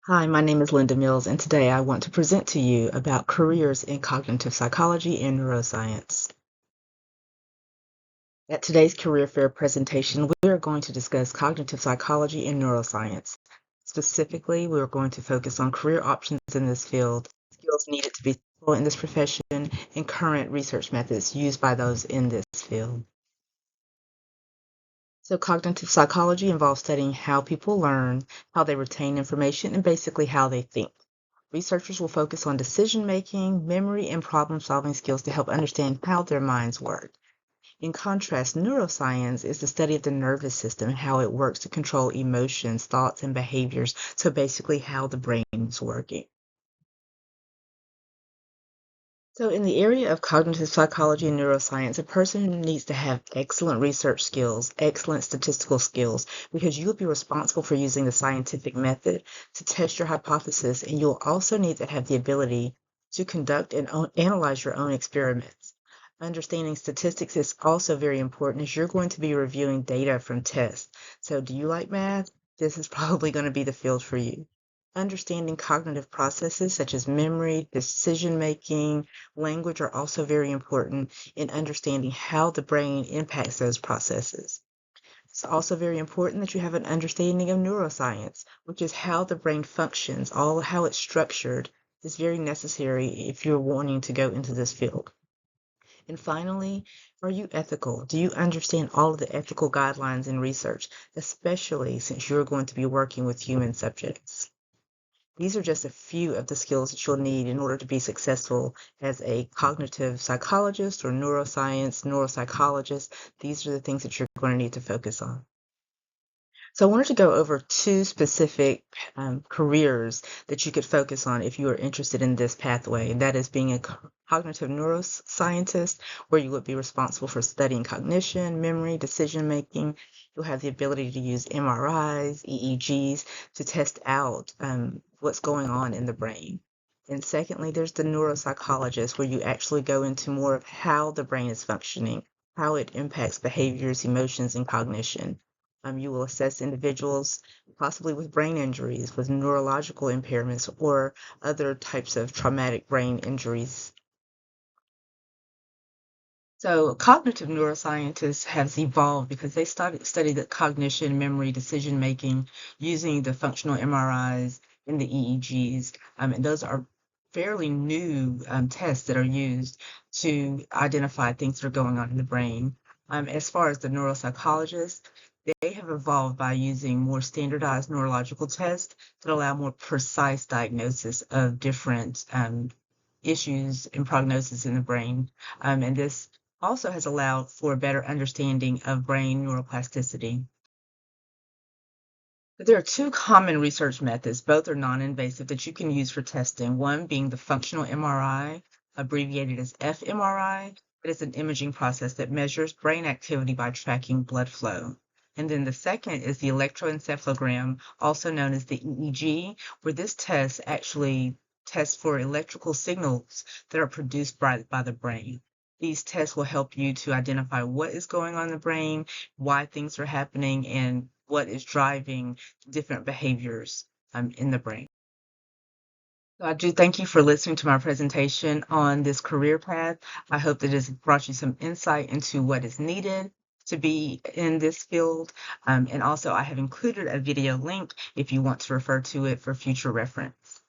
Hi, my name is Linda Mills, and today I want to present to you about careers in cognitive psychology and neuroscience. At today's career fair presentation, we are going to discuss cognitive psychology and neuroscience. Specifically, we are going to focus on career options in this field, skills needed to be successful in this profession, and current research methods used by those in this field. So cognitive psychology involves studying how people learn, how they retain information, and basically how they think. Researchers will focus on decision-making, memory, and problem-solving skills to help understand how their minds work. In contrast, neuroscience is the study of the nervous system and how it works to control emotions, thoughts, and behaviors, so basically how the brain is working. So in the area of cognitive psychology and neuroscience, a person needs to have excellent research skills, excellent statistical skills, because you'll be responsible for using the scientific method to test your hypothesis, and you'll also need to have the ability to conduct and analyze your own experiments. Understanding statistics is also very important as you're going to be reviewing data from tests. So do you like math? This is probably going to be the field for you. Understanding cognitive processes such as memory, decision making, language are also very important in understanding how the brain impacts those processes. It's also very important that you have an understanding of neuroscience, which is how the brain functions, all how it's structured is very necessary if you're wanting to go into this field. And finally, are you ethical? Do you understand all of the ethical guidelines in research, especially since you're going to be working with human subjects? These are just a few of the skills that you'll need in order to be successful as a cognitive psychologist or neuropsychologist. These are the things that you're going to need to focus on. So I wanted to go over two specific careers that you could focus on if you are interested in this pathway, and that is being a cognitive neuroscientist, where you would be responsible for studying cognition, memory, decision making. You'll have the ability to use MRIs, EEGs to test out what's going on in the brain. And secondly, there's the neuropsychologist, where you actually go into more of how the brain is functioning, how it impacts behaviors, emotions, and cognition. You will assess individuals possibly with brain injuries, with neurological impairments, or other types of traumatic brain injuries. So cognitive neuroscientists have evolved because they study the cognition, memory, decision making using the functional MRIs and the EEGs. And those are fairly new tests that are used to identify things that are going on in the brain. As far as the neuropsychologists, they have evolved by using more standardized neurological tests that allow more precise diagnosis of different issues and prognosis in the brain. And this also has allowed for a better understanding of brain neuroplasticity. But there are two common research methods, both are non-invasive, that you can use for testing. One being the functional MRI, abbreviated as fMRI. It is an imaging process that measures brain activity by tracking blood flow. And then the second is the electroencephalogram, also known as the EEG, where this test actually tests for electrical signals that are produced by the brain. These tests will help you to identify what is going on in the brain, why things are happening, and what is driving different behaviors in the brain. So I do thank you for listening to my presentation on this career path. I hope that it has brought you some insight into what is needed to be in this field. And also I have included a video link if you want to refer to it for future reference.